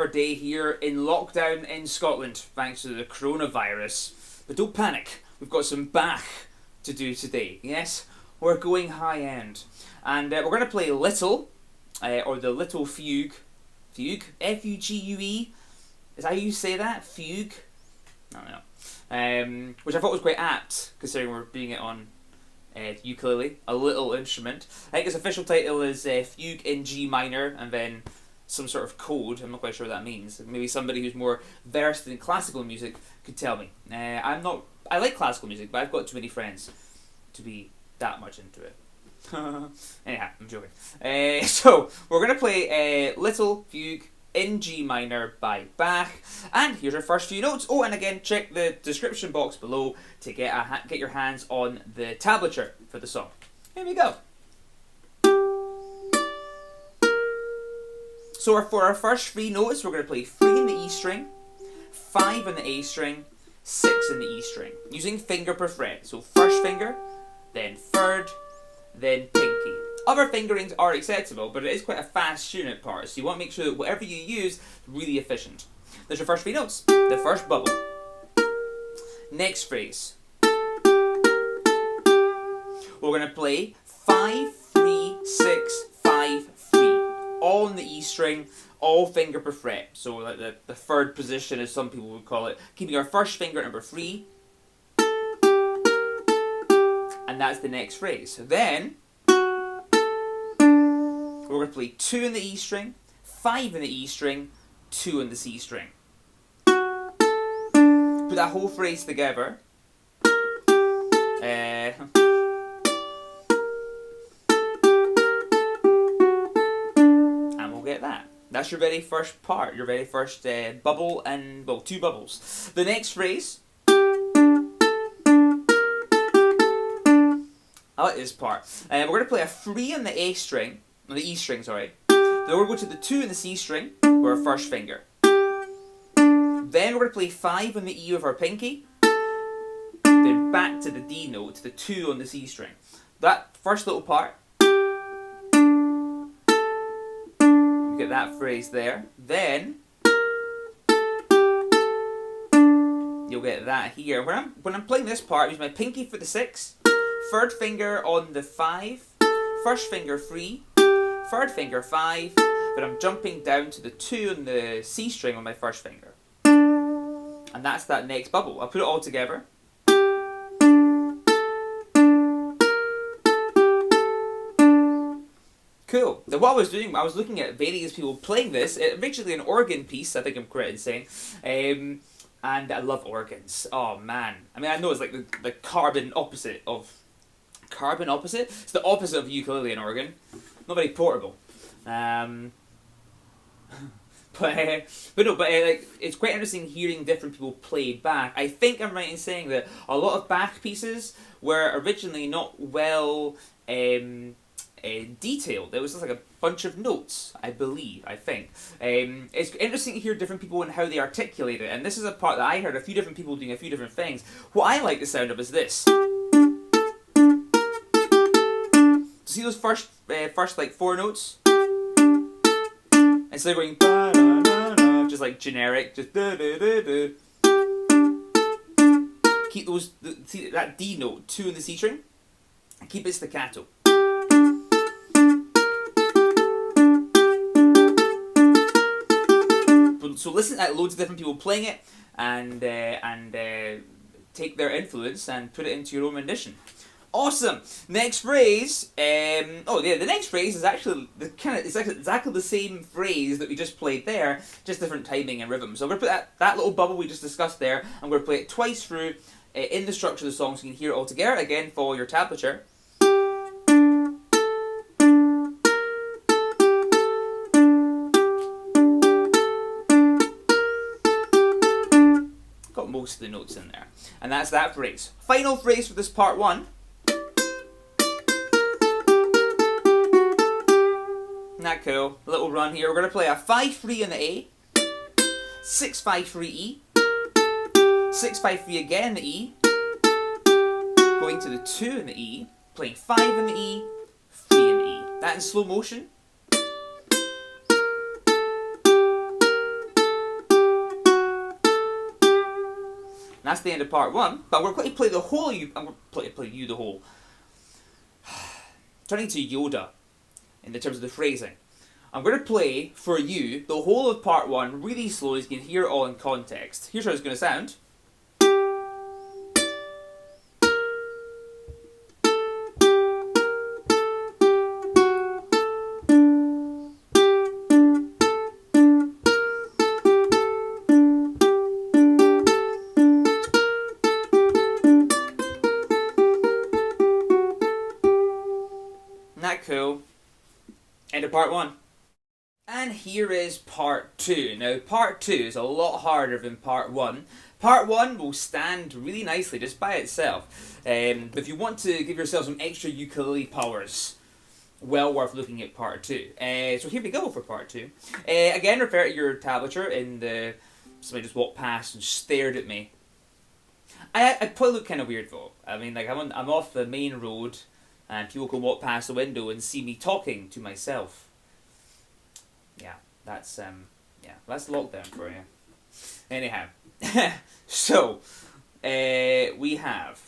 day here in lockdown in Scotland thanks to the coronavirus. But don't panic, we've got some Bach to do today. Yes, we're going high end. And we're going to play Little, or the Little Fugue. Fugue? F-U-G-U-E? Is that how you say that? Fugue? I don't know. Which I thought was quite apt, considering we're doing it on ukulele, a little instrument. I think its official title is Fugue in G minor, and then some sort of code. I'm not quite sure what that means. Maybe somebody who's more versed in classical music could tell me. I'm not. I like classical music, but I've got too many friends to be that much into it. Anyhow, I'm joking. So we're gonna play Little Fugue in G minor by Bach, and here's our first few notes. Oh, and again, check the description box below to get your hands on the tablature for the song. Here we go. So for our first three notes, we're going to play 3 in the E string, 5 in the A string, 6 in the E string, using finger per fret. So first finger, then third, then pinky. Other fingerings are acceptable, but it is quite a fast tune at parts, so you want to make sure that whatever you use is really efficient. There's your first 3 notes. The first bubble. Next phrase. We're going to play 5, 3, 6, 5, 3. All in the E string, all finger per fret. So like the third position, as some people would call it. Keeping our first finger at number 3. And that's the next phrase. Then we're going to play 2 in the E string, 5 in the E string, 2 in the C string. Put that whole phrase together. And we'll get that. That's your very first part, your very first bubble, and, well, 2 bubbles. The next phrase. I like this part. We're going to play a 3 in the A string. On the E string, sorry. Then we're going to go to the 2 in the C string with our first finger. Then we're going to play 5 on the E with our pinky. Then back to the D note, to the 2 on the C string. That first little part. You get that phrase there. Then you'll get that here. When I'm playing this part, I use my pinky for the 6, third finger on the 5, first finger 3, third finger 5, but I'm jumping down to the 2 on the C string on my first finger. And that's that next bubble. I'll put it all together. Cool. Now what I was doing, I was looking at various people playing this. It's originally an organ piece, I think I'm correct in saying. And I love organs. Oh man. I mean, I know it's like the carbon opposite of... Carbon opposite? It's the opposite of ukulele and organ. Not very portable. But it's quite interesting hearing different people play Bach. I think I'm right in saying that a lot of Bach pieces were originally not well detailed. It was just like a bunch of notes, I think. It's interesting to hear different people and how they articulate it, and this is a part that I heard a few different people doing a few different things. What I like the sound of is this. See those first like 4 notes? Instead of going ba-da-da-da, just like generic, just da-da-da-da. Keep those, see that D note, 2 in the C string, and keep it staccato. So listen at loads of different people playing it, and take their influence and put it into your own rendition. Awesome. Next phrase. The next phrase is actually exactly the same phrase that we just played there, just different timing and rhythm. So we're gonna put that little bubble we just discussed there. I'm going to play it twice through in the structure of the song, so you can hear it all together. Again, follow your tablature. Got most of the notes in there, and that's that phrase. Final phrase for this part 1. Isn't that cool? A little run here. We're going to play a 5-3 in the A, 6-5-3 E, 6-5-3 again in the E, going to the 2 in the E, playing 5 in the E, 3 in the E. That in slow motion. That's the end of part 1. But we're going to play the whole. I'm going to play you the whole. Turning to Yoda, in the terms of the phrasing, I'm going to play for you the whole of part 1 really slowly, so you can hear it all in context. Here's how it's going to sound. Isn't that cool? End of part 1. And here is part 2. Now, part 2 is a lot harder than part 1. Part 1 will stand really nicely just by itself. But if you want to give yourself some extra ukulele powers, well worth looking at part 2. So here we go for part 2. Again, refer to your tablature in the... Somebody just walked past and stared at me. I probably look kind of weird though. I mean, like I'm off the main road, and people can walk past the window and see me talking to myself. Yeah, that's lockdown for you. Anyhow, so we have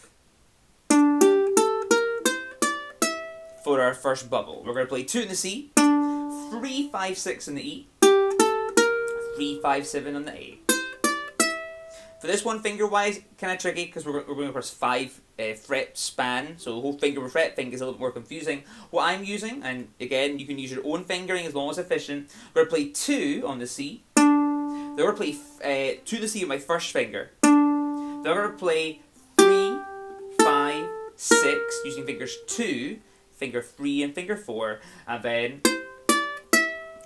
for our first bubble, we're going to play 2 in the C, 3, 5, 6 in the E, 3, 5, 7 on the A. For this one, finger-wise, kind of tricky because we're going across 5 fret span, so the whole finger per fret thing is a little bit more confusing. What I'm using, and again, you can use your own fingering as long as efficient, we're going to play 2 on the C, then we're going to play 2 to the C with my first finger, then we're going to play 3, 5, 6, using fingers 2, finger 3 and finger 4, and then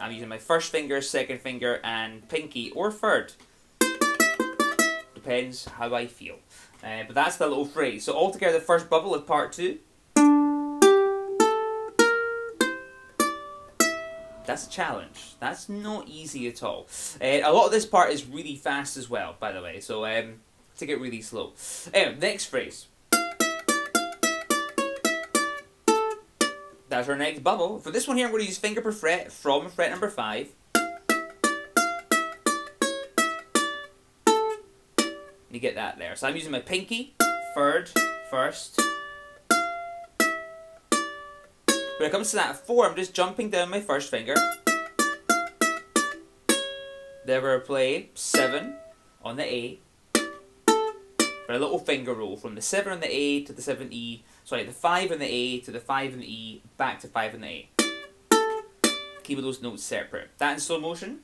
I'm using my first finger, second finger, and pinky, or third. Depends how I feel. But that's the little phrase. So altogether, the first bubble of part 2. That's a challenge. That's not easy at all. A lot of this part is really fast as well, by the way. So take it really slow. Anyway, next phrase. That's our next bubble. For this one here, I'm going to use finger per fret from fret number 5. You get that there. So I'm using my pinky, third, first. When it comes to that 4, I'm just jumping down my first finger. Then we're going to play 7 on the A. For a little finger roll from the 7 on the A to the 7E. Sorry, the 5 on the A to the 5 on the E, back to 5 on the A. Keep those notes separate. That in slow motion.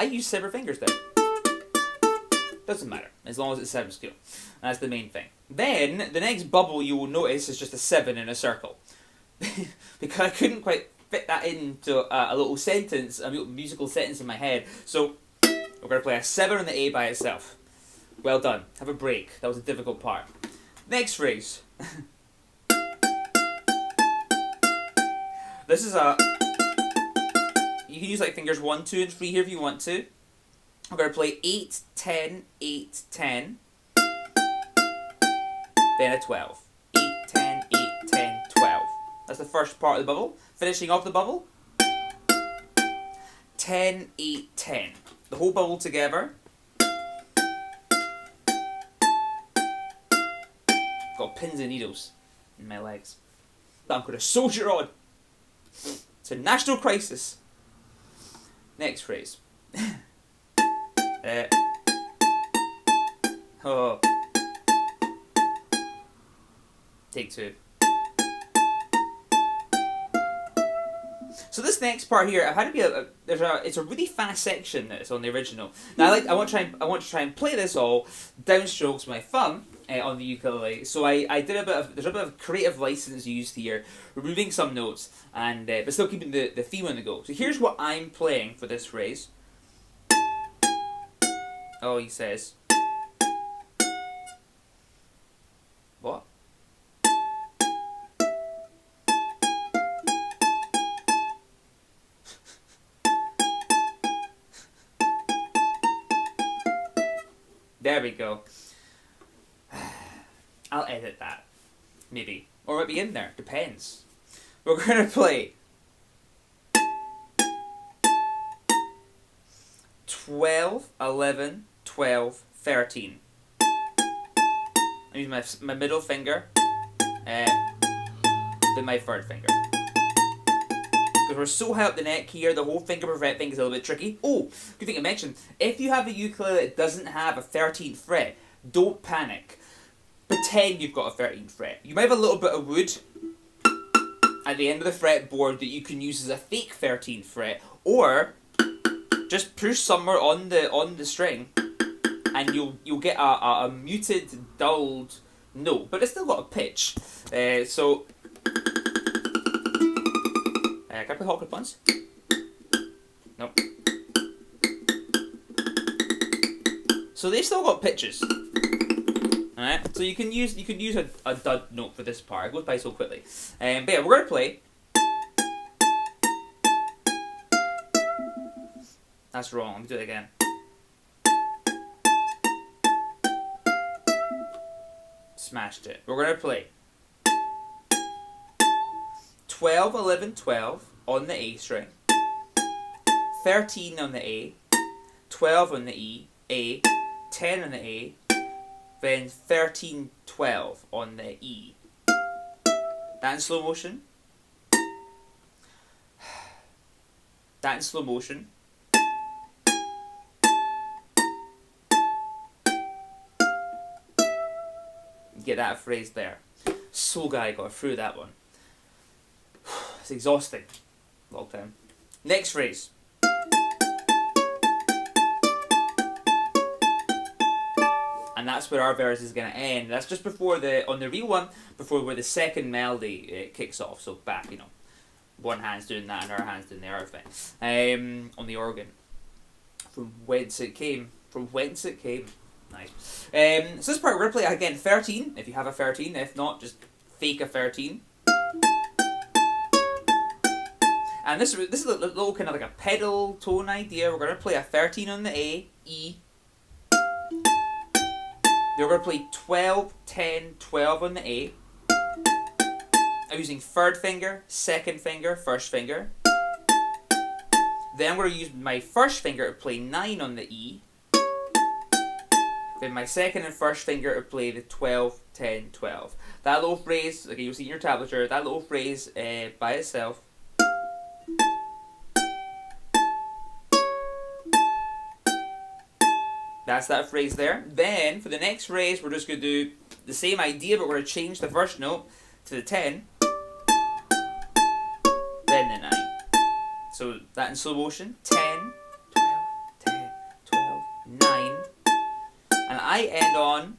I use 7 fingers there. Doesn't matter, as long as it's 7 scale. That's the main thing. Then, the next bubble you will notice is just a 7 in a circle. Because I couldn't quite fit that into a little sentence, a musical sentence in my head. So, we're going to play a 7 on the A by itself. Well done. Have a break. That was a difficult part. Next phrase. This is a... You can use like fingers 1, 2, and 3 here if you want to. We're going to play 8, 10, 8, 10. Then a 12. 8, 10, 8, 10, 12. That's the first part of the bubble. Finishing off the bubble. 10, 8, 10. The whole bubble together. Got pins and needles in my legs. But I'm going to soldier on. It's a national crisis. Next phrase. Oh. Take 2. So this next part here, I've had to be it's a really fast section that's on the original. Now I want to try and play this all downstrokes my thumb on the ukulele. So I did there's a bit of creative license used here, removing some notes and but still keeping the theme on the go. So here's what I'm playing for this phrase. Oh, he says. What? There we go. I'll edit that. Maybe. Or it might be in there. Depends. We're going to play 12, 11, 12, 13. I use my middle finger, then my third finger. Because we're so high up the neck here, the whole finger per fret thing is a little bit tricky. Oh, good thing I mentioned. If you have a ukulele that doesn't have a 13th fret, don't panic. Pretend you've got a 13th fret. You might have a little bit of wood at the end of the fretboard that you can use as a fake 13th fret, or just push somewhere on the string, and you'll get a muted, dulled note, but it's still got a pitch. Can I play hot clip once? Nope. So they've still got pitches. Alright, so you can use a dud note for this part. It goes by so quickly. But yeah, we're gonna play. That's wrong. Let me do it again. Smashed it. We're gonna play 12, 11, 12 on the A string, 13 on the A, 12 on the E, A, 10 on the A, then 13, 12 on the E. That in slow motion. That in slow motion. Get that phrase there. So glad I got through that one. It's exhausting. Long time. Next phrase. And that's where our verse is going to end. That's just before on the real one, before where the second melody kicks off. So back, one hand's doing that and our hand's doing the other thing. On the organ. From whence it came. Nice. So this part we're going to play again 13, if you have a 13. If not, just fake a 13. And this is a little kind of like a pedal tone idea. We're going to play a 13 on the A, E. Then we're going to play 12, 10, 12 on the A. I'm using third finger, second finger, first finger. Then we're going to use my first finger to play 9 on the E. Then my second and first finger to play the 12, 10, 12. That little phrase, okay, you'll see in your tablature, that little phrase by itself. That's that phrase there. Then, for the next phrase, we're just going to do the same idea, but we're going to change the first note to the 10. Then the 9. So, that in slow motion. 10, 12, 10, 12, 9. And I end on,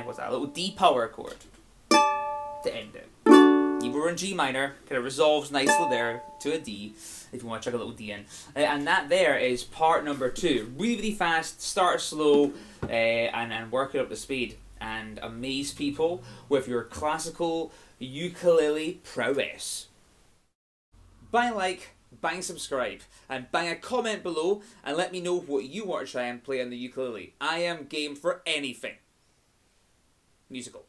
what's that, a little D power chord to end it. We're in G minor, kind of resolves nicely there to a D, if you want to chuck a little D in. And that there is part number 2. Really, really fast, start slow, and work it up to speed. And amaze people with your classical ukulele prowess. Bang a like, bang subscribe, and bang a comment below, and let me know what you want to try and play on the ukulele. I am game for anything musical.